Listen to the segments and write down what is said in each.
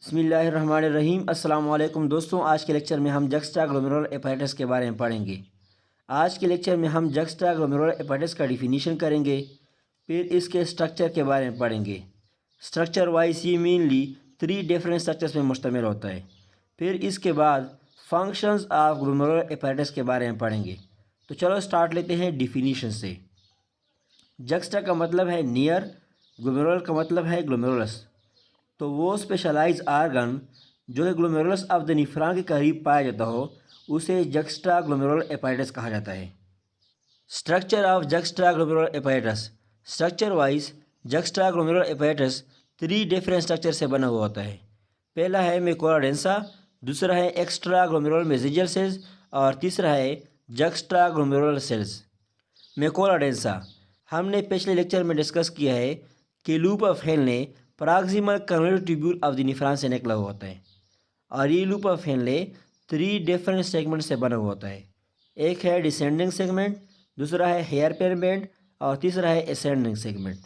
बिस्मिल्लाहिर्रहमानिर्रहीम। अस्सलाम वालेकुम दोस्तों, आज के लेक्चर में हम जक्स्टाग्लोमेरुलर एपेटाइटिस के बारे में पढ़ेंगे। आज के लेक्चर में हम जक्स्टाग्लोमेरुलर एपेटाइटिस का डिफिनीशन करेंगे, फिर इसके स्ट्रक्चर के बारे में पढ़ेंगे। स्ट्रक्चर वाइज ये मेनली 3 डिफरेंट स्ट्रक्चर्स में मुश्तमिल होता है। फिर इसके बाद फंक्शंस ऑफ ग्लोमेरुलर एपेटाइटिस के बारे में पढ़ेंगे। तो चलो स्टार्ट लेते हैं डिफिनीशन से। जक्स्टा का मतलब है नियर, ग्लोमेरुलर का मतलब है ग्लोमेरुलस। तो वो स्पेशलाइज आर्गन जो कि ग्लोमेरुलस ऑफ द निफ्रॉन के करीब पाया जाता हो उसे जक्स्टाग्लोमेरुलर एपेटाइटिस कहा जाता है। Structure of juxtaglomerular apparatus. Structure wise juxtaglomerular apparatus 3 different structure से बना हुआ होता है। पहला है मेकोला डेंसा, दूसरा है एक्स्ट्रा ग्लोमेरुलर मेसेंजर सेल्स और तीसरा है जक्स्टाग्लोमेरुलर सेल्स। मेकोला डेंसा हमने पिछले लेक्चर में डिस्कस किया है कि loop of Henle proximal convolutive tubule of the nephron से निकला हुआ होता है और ये loop of Henle 3 different segment से बना हुआ होता है। एक है डिसेंडिंग सेगमेंट, दूसरा है हेयर पेन बैंड और तीसरा है असेंडिंग सेगमेंट।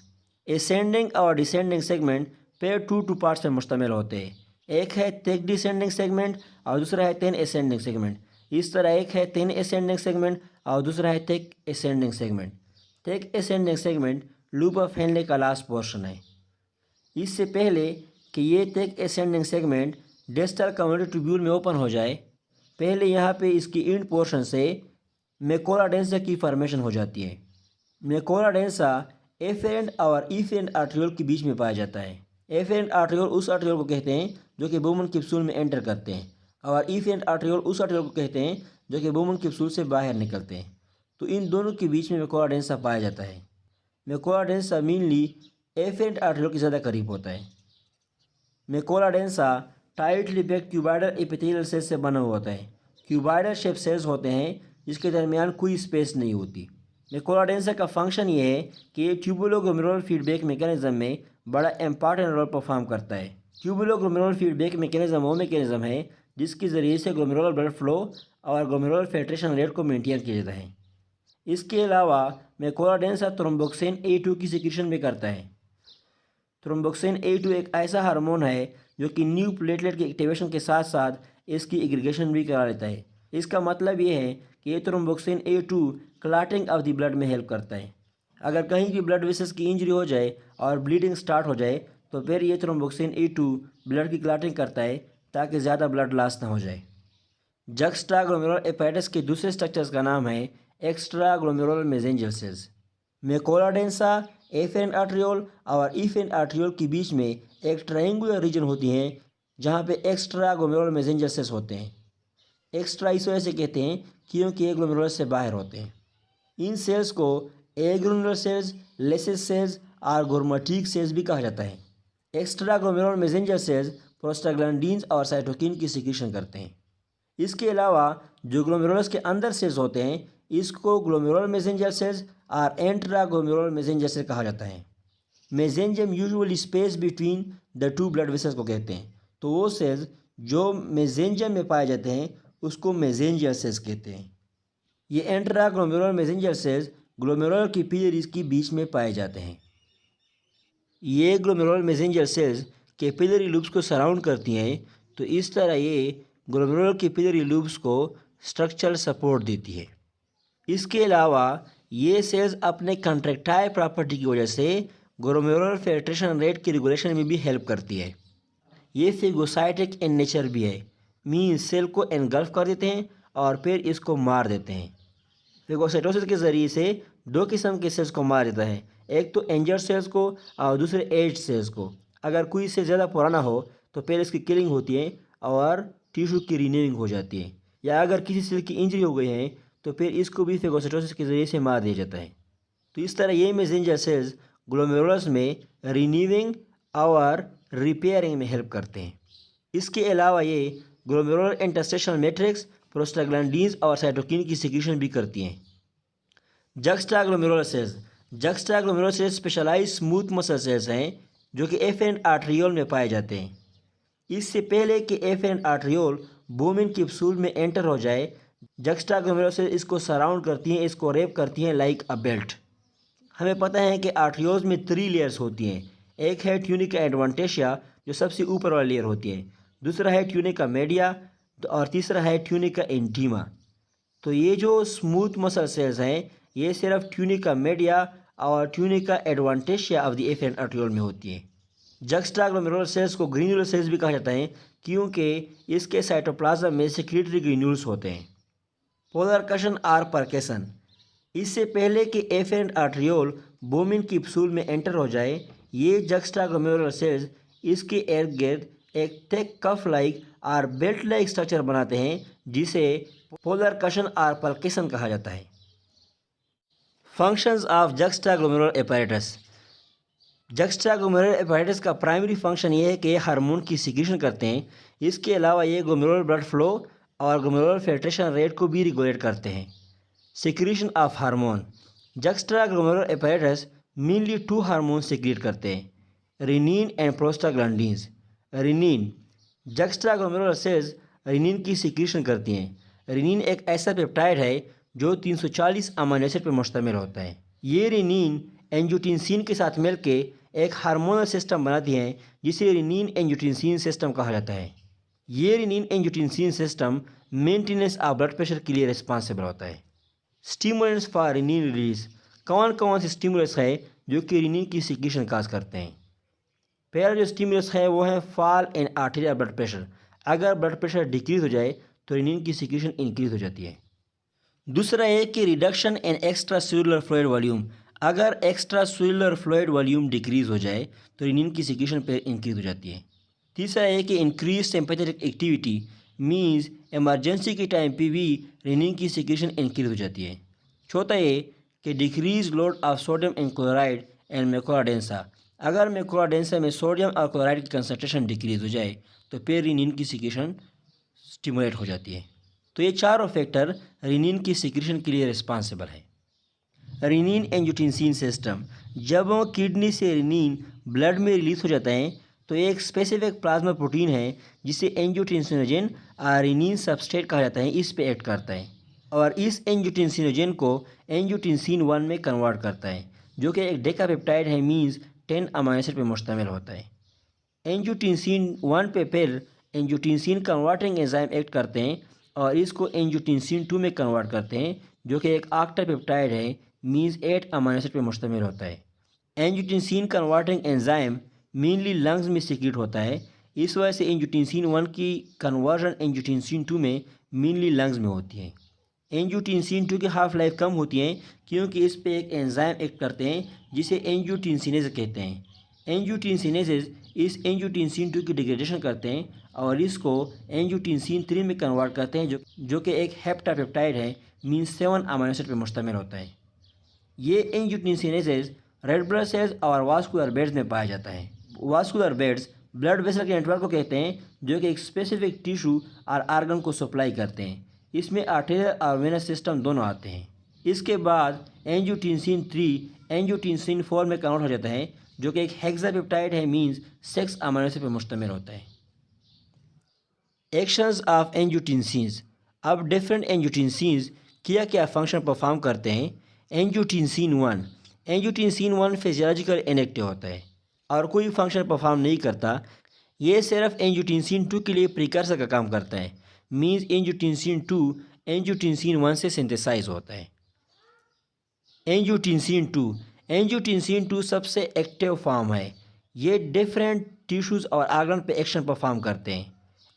असेंडिंग और डिसेंडिंग सेगमेंट पे 2 पार्ट्स में मुश्तमिल होते हैं। एक है थिक डिसेंडिंग सेगमेंट और दूसरा है थिन असेंडिंग सेगमेंट। इस तरह एक है थिन असेंडिंग सेगमेंट और दूसरा है thick ascending segment. Thick ascending segment loop of Henle का लास्ट पोर्शन है। इससे पहले कि ये thick ascending segment distal convolutive tubule में ओपन हो जाए, पहले यहाँ पे इसकी इंड पोर्शन से मेकोला डेंसा की फॉर्मेशन हो जाती है। मेकोला डेंसा एफेरेंट और इफेरेंट आर्ट्रियोल के बीच में पाया जाता है। एफेरेंट आर्ट्रियोल उस आर्ट्रियोल को कहते हैं जो कि बुमन कैप्सूल में एंटर करते हैं और इफेरेंट आर्ट्रियोल उस आर्ट्रियोल को कहते हैं जो कि बुमन कैप्सूल से बाहर निकलते हैं। तो इन दोनों के बीच में मेकोला डेंसा पाया जाता है। Macula densa mainly afferent arteriole के ज़्यादा करीब होता है। Macula densa tightly packed cuboidal epithelial cell से बना हुआ होता है। क्यूबॉइडल शेप सेल्स होते हैं जिसके दरमियान कोई स्पेस नहीं होती। मेकोला डेंसा का फंक्शन ये है कि ये ट्यूबुलोग्लोमेरुलर फीडबैक मैकेनिज्म में बड़ा इंपॉर्टेंट रोल परफॉर्म करता है। ट्यूबुलोग्लोमेरुलर फीडबैक मैकेनिज्म वो मैकेनिज्म है जिसके ज़रिए से ग्लोमेरुलर ब्लड फ्लो और ग्लोमेरुलर फिल्ट्रेशन रेट को मेंटेन किया जाता है। इसके अलावा मेकोला डेंसा थ्रोम्बोक्सिन A2 की सिक्रीशन भी करता है। थ्रोम्बोक्सिन A2 एक ऐसा हार्मोन है जो कि न्यू प्लेटलेट के एक्टिवेशन के साथ साथ इसकी एग्रीगेशन भी करा लेता है। इसका मतलब ये है कि ये thromboxane A2 clotting of the blood में हेल्प करता है। अगर कहीं भी ब्लड वेसल्स की इंजरी हो जाए और ब्लीडिंग स्टार्ट हो जाए तो फिर ये थ्रोम्बोक्सिन A2 ब्लड की क्लॉटिंग करता है ताकि ज़्यादा ब्लड लॉस ना हो जाए। जक्स्टाग्लोमेरुलर एपेटाइटिस के दूसरे स्ट्रक्चर्स का नाम है extra glomerular mesangial cells. Macula densa, afferent arteriole और इफेरेंट आर्ट्रियोल के बीच में एक ट्रायंगुलर रीजन होती है जहाँ पे एक्स्ट्रा ग्लोमेरुलर मेसेंजर सेल्स होते हैं। एक्स्ट्रा इस वजह से कहते हैं क्योंकि ये ग्लोमेरुलर से बाहर होते हैं। इन सेल्स को एग्रेनुलर सेल्स, लेसेस सेल्स और गोर्मेटिक सेल्स भी कहा जाता है। Extra glomerular mesangial cells prostaglandins और साइटोकिन की सिक्रीशन करते हैं। इसके अलावा जो ग्लोमेरुलस के अंदर सेल्स होते हैं इसको ग्लोमेरुलर मेसेंजर सेल्स और इंट्रा ग्लोमेरुलर मेसेंजर सेल कहा जाता है। Mesangium usually space between the 2 blood vessels को कहते हैं। तो वो सेल्स जो मेसेंजियम में पाए जाते हैं उसको मेसेंजियल सेल्स कहते हैं। ये intra glomerular mesangial cells glomerular की कैपिलरीज के बीच में पाए जाते हैं। ये glomerular mesangial cells capillary loops को सराउंड करती हैं, तो इस तरह ये ग्लोमेरुलर कैपिलरी लूप्स को स्ट्रक्चरल सपोर्ट देती है। इसके अलावा ये सेल्स अपने कंट्रैक्टाइल प्रॉपर्टी की वजह से ग्लोमेरुलर फिल्ट्रेशन रेट की रेगुलेशन में भी हेल्प करती है। ये फेगोसाइटिक इन नेचर भी है, मीन्स सेल को एनगल्फ कर देते हैं और फिर इसको मार देते हैं। फेगोसाइटोसिस के ज़रिए से 2 किस्म के सेल्स को मार देता है, एक तो इंजर्ड सेल्स को और दूसरे एज्ड सेल्स को। अगर कोई सेल ज़्यादा पुराना हो तो फिर इसकी किलिंग होती है और टिश्यू की रीनेविंग हो जाती है, या अगर किसी सेल की इंजरी हो गई है तो फिर इसको भी फेगोसाइटोसिस के ज़रिए से मार दिया जाता है। तो इस तरह ये मेसेंजर सेल्स ग्लोमेरुलस में रीन्यूइंग और रिपेयरिंग में हेल्प करते हैं। इसके अलावा ये ग्लोमेरुलर इंटरस्टिशियल मैट्रिक्स, प्रोस्टाग्लैंडिन्स और साइटोकिन की सिक्रीशन भी करती हैं। Juxtaglomerular cells. Juxtaglomerular cells specialize smooth muscle cells हैं जो कि एफेरेंट आर्ट्रियोल में पाए जाते हैं। इससे पहले कि एफेरेंट आर्ट्रियोल बुमेन कैप्सूल में एंटर हो जाए, जक्स्टाग्लोमेरुलर सेल्स इसको सराउंड करती हैं, इसको रेप करती हैं लाइक अ बेल्ट। हमें पता है कि आर्ट्रियोल्स में 3 लेयर्स होती हैं। एक है ट्यूनिका एडवांटेशिया जो सबसे ऊपर वाली लेयर होती है, दूसरा है ट्यूनिका मीडिया और तीसरा है ट्यूनिका इंटीमा। तो ये जो स्मूथ मसल सेल्स हैं ये सिर्फ ट्यूनिका मीडिया और tunica adventitia of the afferent arteriole में होती है। जक्स्टाग्लोमेरुलर सेल्स को ग्रेन्युलर सेल्स भी कहा जाता है क्योंकि इसके साइटोप्लाज्म में सेक्रेटरी ग्रेन्यूल्स होते हैं। पोलर कशन आर परकेशन, इससे पहले कि एफेरेंट आर्ट्रियोल बोमिन की कैप्सूल में एंटर हो जाए, ये जक्स्टाग्लोमेरुलर सेल्स इसके इर्द गिर्द एक थिक कफ लाइक और बेल्ट लाइक स्ट्रक्चर बनाते हैं जिसे पोलर कशन आर परकेशन कहा जाता है। Functions of juxtaglomerular apparatus, juxtaglomerular apparatus का प्राइमरी फंक्शन ये है कि हार्मोन की सिक्रीशन करते हैं। इसके अलावा ये ग्लोमेरुलर ब्लड फ्लो और ग्लोमेरुलर फिल्ट्रेशन रेट को भी रेगुलेट करते हैं। Secretion of hormone, juxtaglomerular apparatus mainly 2 hormone secrete करते हैं, renin and prostaglandins. Renin, juxtaglomerular cells renin की सिक्रीशन करती हैं। रेनिन एक ऐसा पेप्टाइड है जो 340 अमीनो एसिड पर मुश्तमिल होता है। ये रेनिन एंजियोटेंसिन के साथ मिलकर एक हार्मोनल सिस्टम बनाती हैं जिसे रेनिन एंजियोटेंसिन सिस्टम कहा जाता है। ये renin angiotensin system maintenance of blood pressure के लिए रिस्पॉन्सिबल होता है। स्टिमुलेंट्स फॉर रेनिन रिलीज, कौन कौन से स्टिमुलस है जो कि रेनिन की सिक्रीशन काज करते हैं? पहला जो स्टिमुलस है वो है fall in arterial blood pressure. अगर ब्लड प्रेशर डिक्रीज हो जाए तो रेनिन की सिक्रीशन इंक्रीज हो जाती है। दूसरा है कि reduction in extra cellular fluid volume, अगर extra cellular fluid volume decrease हो जाए तो रेनिन की सिक्रीशन पे इंक्रीज हो जाती है। तीसरा है कि increase sympathetic activity means emergency के टाइम पे भी रेनिन की सिक्रीशन इंक्रीज हो जाती है। चौथा है कि decrease load of sodium in chloride and macula densa, अगर मैकुला डेंसा में सोडियम और क्लोराइड की कंसनट्रेशन डिक्रीज हो जाए तो फिर रेनिन की सिक्रीशन स्टिमुलेट हो जाती है। तो ये चारों फैक्टर रेनिन की सिक्रीशन के लिए रिस्पॉन्सिबल है। रेनिन एंजियोटेंसिन सिस्टम, जब किडनी से रेनिन ब्लड में रिलीज हो जाता है तो एक स्पेसिफिक प्लाज्मा प्रोटीन है जिसे एंजियोटेंसिनोजन और रेनिन सबस्ट्रेट कहा जाता है, इस पे एक्ट करता है और इस एंजियोटेंसिनोजन को एंजियोटेंसिन 1 में कन्वर्ट करता है जो कि एक डेकापेप्टाइड है, मींस 10 अमीनो एसिड पर मुश्तमिल होता है। एंजियोटेंसिन 1 पे फिर एंजियोटेंसिन कन्वर्टिंग एंजाइम एक्ट करते हैं और इसको एंजियोटेंसिन 2 में कन्वर्ट करते हैं जो कि एक ऑक्टापेप्टाइड है, मींस 8 अमीनो एसिड पर मुश्तमिल होता है। Angiotensin converting enzyme mainly lungs में सीक्रेट होता है, इस वजह से एंजियोटेंसिन 1 की कन्वर्जन एंजियोटेंसिन 2 में मेनली लंग्स में होती है। एंजियोटेंसिन 2 की हाफ लाइफ कम होती है क्योंकि इस पे एक एंजाइम एक्ट करते हैं जिसे एंजियोटेंसिनेज कहते हैं। एंजियोटेंसिनेजेस इस एंजियोटेंसिन 2 की डिग्रेडेशन करते हैं और इसको एंजियोटेंसिन 3 में कन्वर्ट करते हैं जो कि एक हेप्टापेप्टाइड है, मींस 7 अमीनो एसिड पर मुश्तमिल होता है। ये एंजियोटेंसिनेजेस रेड ब्लड सेल्स और वास्कुलर बेड्स में पाया जाता है। वास्कुलर बेड्स ब्लड वेसल के नेटवर्क को कहते हैं जो कि एक स्पेसिफिक टिश्यू और आर्गन को सप्लाई करते हैं। इसमें आर्टेरियल और वेनस सिस्टम दोनों आते हैं। इसके बाद एंजियोटेंसिन 3 एंजियोटेंसिन 4 में कन्वर्ट हो जाता है जो कि एक हेक्सापेप्टाइड है, मींस 6 अमीनो एसिड पर मुश्तमिल होता है। एक्शंस ऑफ एंजियोटेंसिन्स, अब डिफरेंट एंजियोटेंसिन्स क्या क्या फंक्शन परफॉर्म करते हैं। एंजियोटेंसिन 1 फिजियोलॉजिकल इनएक्टिव होता है और कोई फंक्शन परफॉर्म नहीं करता। ये सिर्फ एंजियोटेंसिन 2 के लिए प्रिकर्सर का काम करता है, मींस एंजियोटेंसिन 2 एंजियोटेंसिन 1 से सिंथेसाइज होता है। एंजियोटेंसिन 2 सबसे एक्टिव फॉर्म है। ये डिफरेंट टिश्यूज़ और आर्गन पे एक्शन परफॉर्म करते हैं।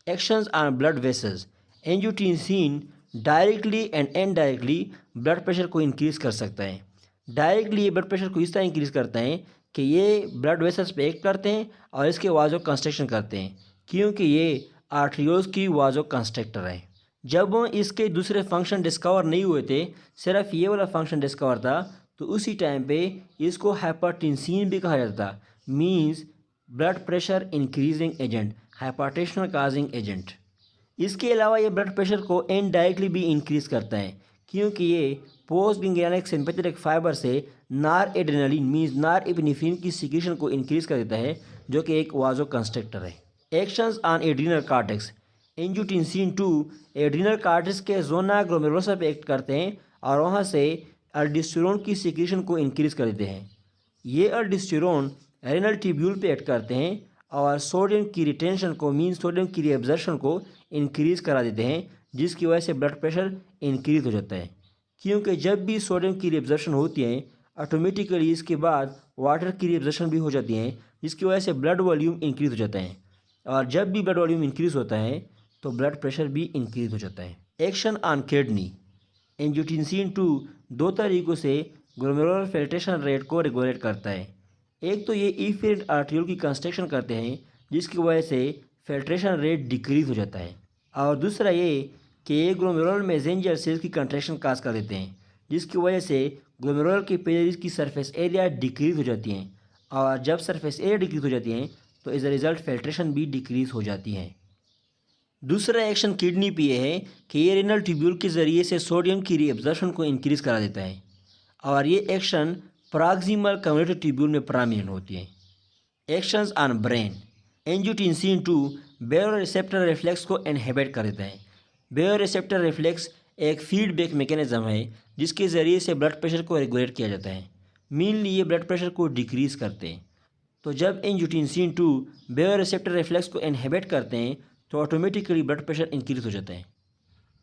Actions on blood vessels, angiotensin directly and indirectly blood pressure को इंक्रीज़ कर सकता है। डायरेक्टली ये ब्लड प्रेशर को इस तरह इंक्रीज़ करते हैं कि ये ब्लड वेसल्स पे एक्ट करते हैं और इसके वाजो कंस्ट्रक्शन करते हैं क्योंकि ये आर्टरियोल्स की वाजो कंस्ट्रक्टर है। जब इसके दूसरे फंक्शन डिस्कवर नहीं हुए थे, सिर्फ ये वाला फंक्शन डिस्कवर था, तो उसी टाइम पे इसको हाइपरटेंसिन भी कहा जाता था, means blood pressure increasing agent, hypertension causing agent. इसके अलावा ये ब्लड प्रेशर को इनडायरेक्टली भी इंक्रीज़ करता है क्योंकि ये पोस्ट गैंग्लियनिक सिंपैथेटिक फाइबर से नार एड्रेनलिन मींस नार एपिनेफ्रिन की सिक्रीशन को इंक्रीज़ कर देता है जो कि एक वाजो कंस्ट्रक्टर है। Actions on adrenal cortex, angiotensin 2 adrenal cortex के जोना ग्लोमेरुलोसा पे एक्ट करते हैं और वहाँ से अल्डोस्टेरोन की सिक्रीशन को इंक्रीज़ कर देते हैं। ये अल्डोस्टेरोन रेनल ट्यूब्यूल पे एक्ट करते हैं और सोडियम की रिटेंशन को मीन सोडियम की रिएब्जॉर्प्शन को इंक्रीज़ करा देते हैं, जिसकी वजह से ब्लड प्रेशर इंक्रीज़ हो जाता है। क्योंकि जब भी सोडियम की रिएब्जॉर्प्शन होती है ऑटोमेटिकली इसके बाद वाटर की रिएब्जॉर्प्शन भी हो जाती है, जिसकी वजह से ब्लड वॉल्यूम इंक्रीज़ हो जाता है। और जब भी ब्लड वॉल्यूम इंक्रीज़ होता है तो ब्लड प्रेशर भी इंक्रीज़ हो जाता है। Action on kidney. एंजियोटेंसिन 2 दो तरीक़ों से ग्लोमेरुलर फिल्ट्रेशन रेट को रेगुलेट करता है। एक तो ये इफेरेंट आर्टरियोल की कंस्ट्रक्शन करते हैं, जिसकी वजह से फिल्ट्रेशन रेट डिक्रीज़ हो जाता है। और दूसरा ये कि ये ग्लोमेरुलर मैसेंजर सेल्स की कंट्रैक्शन काज कर देते हैं, जिसकी वजह से ग्लोमेरुलर के पेज की सरफेस एरिया डिक्रीज़ हो जाती हैं। और जब सरफेस एरिया डिक्रीज़ हो जाती हैं तो एज अ रिज़ल्ट फिल्ट्रेशन भी डिक्रीज़ हो जाती है। दूसरा एक्शन किडनी पे ये है कि ये रेनल ट्यूब्यूल के ज़रिए से सोडियम की रीअब्जॉर्प्शन को इंक्रीज़ करा देता है और ये एक्शन प्रॉक्सिमल कम्युनिकेटिव ट्यूब्यूल में प्रोमिनेंट होती है। Actions on brain. Angiotensin 2 baroreceptor reflex को इनहिबिट कर देता है। बेरोरिसेप्टर रिफ्लेक्स एक फीडबैक मैकेनिज्म है जिसके ज़रिए से ब्लड प्रेशर को रेगुलेट किया जाता है। मेनली ये ब्लड प्रेशर को डिक्रीज़ करते हैं। तो जब एंजियोटेंसिन 2 बेरोरिसेप्टर रिफ्लेक्स को इनहिबिट करते हैं तो ऑटोमेटिकली ब्लड प्रेशर इंक्रीज़ हो जाता है।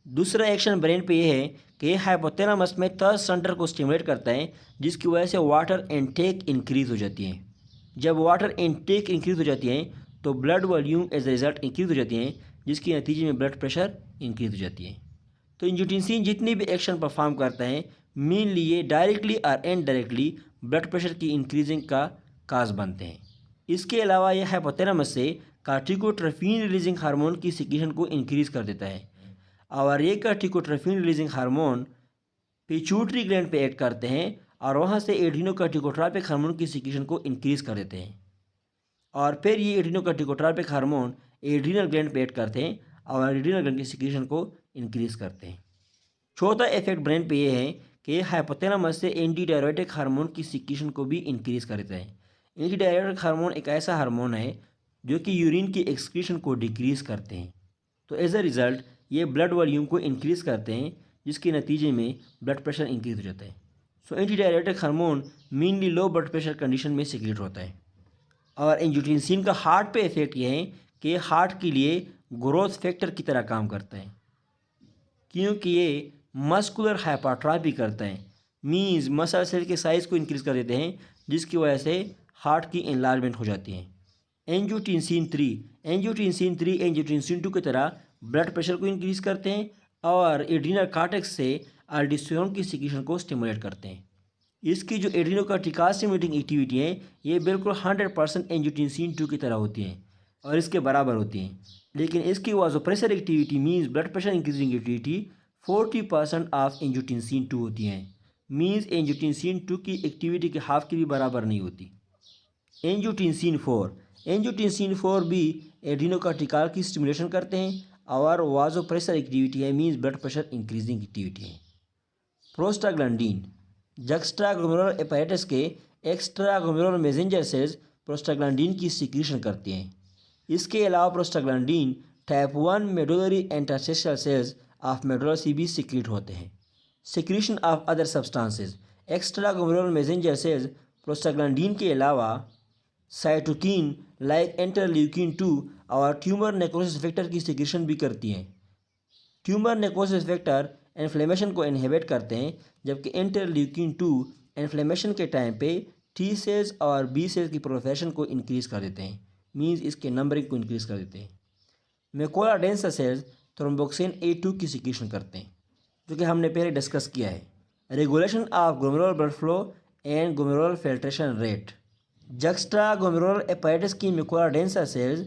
दूसरा एक्शन ब्रेन पे ये है कि ये हाइपोथैलेमस में थर्स्ट सेंटर को स्टिमुलेट करता है, जिसकी वजह से वाटर इनटेक इंक्रीज़ हो जाती है। जब वाटर इनटेक इंक्रीज़ हो जाती है तो blood volume as a result increase हो जाती है, जिसके नतीजे में ब्लड प्रेशर इंक्रीज़ हो जाती है। तो एंजियोटेंसिन जितनी भी एक्शन परफॉर्म करता है मेनली ये डायरेक्टली और इनडायरेक्टली ब्लड प्रेशर की इंक्रीजिंग का काज बनते हैं। इसके अलावा यह हाइपोथैलेमस से कार्टिकोट्रोफिन रिलीजिंग हार्मोन की सिक्रीशन को इंक्रीज़ कर देता है और ये कार्टिकोट्रोफिन रिलीजिंग हार्मोन पिट्यूटरी ग्लैंड पे एक्ट करते हैं और वहाँ से एड्रीनोकार्टिकोट्रोपिक हार्मोन की सिक्रीशन को इंक्रीज़ कर देते हैं और फिर ये एड्रीनोकार्टिकोट्रोपिक हार्मोन एड्रीनल ग्लैंड पे एक्ट करते हैं और एड्रीनल ग्लैंड की सिक्रीशन को इंक्रीज़ करते हैं। चौथा इफेक्ट ब्रेन पे ये है कि ये हाइपोथैलेमस से एंटी डायरेटिक हार्मोन की सिक्रीशन को भी इंक्रीज़ कर देता है। एंटी डायरेटिक हार्मोन एक ऐसा हार्मोन है जो कि यूरिन की एक्सक्रीशन को डिक्रीज़ करते हैं। तो एज अ रिज़ल्ट ये ब्लड वॉल्यूम को इंक्रीज़ करते हैं, जिसके नतीजे में ब्लड प्रेशर इंक्रीज़ हो जाता है। So anti diuretic hormone mainly low blood pressure condition में सिक्रीट होता है। और एंजियोटेंसिन का हार्ट पे इफेक्ट ये है कि हार्ट के लिए ग्रोथ फैक्टर की तरह काम करता है, क्योंकि ये मस्कुलर हाइपरट्रॉफी करता है, मीन्स मसल सेल के साइज़ को इंक्रीज़ कर देते हैं, जिसकी वजह से हार्ट की इनलार्जमेंट हो जाती है। एंजियोटेंसिन 3 एंजियोटेंसिन 2 की तरह ब्लड प्रेशर को इंक्रीज़ करते हैं और एड्रीनल कॉर्टेक्स से अल्डोस्टेरोन की सिक्रीशन को स्टिमुलेट करते हैं। इसकी जो एड्रीनोकार्टिकल स्टिमुलेटिंग एक्टिविटी है ये बिल्कुल 100% एंजियोटेंसिन 2 की तरह होती हैं और इसके बराबर होती हैं, लेकिन इसकी vasopressor activity means blood pressure increasing activity 40% of angiotensin 2 होती हैं, मीन्स एंजियोटेंसिन 2 की एक्टिविटी के हाफ की भी बराबर नहीं होती। एंजियोटेंसिन 4 भी एड्रीनोकार्टिकल की स्टिमुलेशन करते हैं और वाज़ोप्रेसर एक्टिविटी है, means blood pressure increasing activity है। प्रोस्टाग्लैंडिन जक्स्ट्राग्लोमेरुलर एपेटाइटिस के एक्स्ट्राग्लोमेरुलर मैसेंजर सेल्स प्रोस्टाग्लैंडिन की सिक्रीशन करते हैं। इसके अलावा prostaglandin type 1 medullary interstitial cells of medulla से भी सिक्रीट होते हैं। Secretion of other substances. Extraglomerular mesangial cells prostaglandin के अलावा साइटोकिन लाइक इंटरल्यूकिन 2 और ट्यूमर नेक्रोसिस फैक्टर की सिक्रीशन भी करती हैं। ट्यूमर नेक्रोसिस फैक्टर इन्फ्लेमेशन को इनहिबिट करते हैं, जबकि इंटरल्यूकिन 2 इन्फ्लेमेशन के टाइम पे टी सेल्स और बी सेल्स की प्रोलिफरेशन को इंक्रीज़ कर देते हैं, मीन्स इसके नंबरिंग को इंक्रीज़ कर देते हैं। Macula densa sales thromboxane A2 की सिक्रीशन करते हैं, जो कि हमने पहले डिस्कस किया है। Regulation of glomerular blood flow and glomerular filtration rate. Juxtaglomerular apparatus की macula densa cells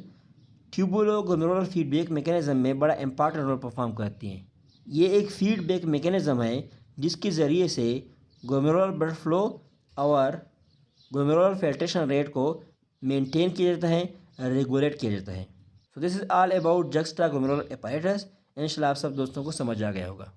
tubulo glomerular feedback mechanism में बड़ा इंपॉर्टेंट रोल परफॉर्म करती हैं। ये एक फीडबैक मैकेनिज्म है जिसके ज़रिए से ग्लोमेरुलर ब्लड फ्लो और ग्लोमेरुलर फिल्ट्रेशन रेट को मेंटेन किया जाता है, रेगुलेट किया जाता है। So this is all about juxtaglomerular apparatus. इंशाल्लाह आप सब दोस्तों को समझ आ गया होगा।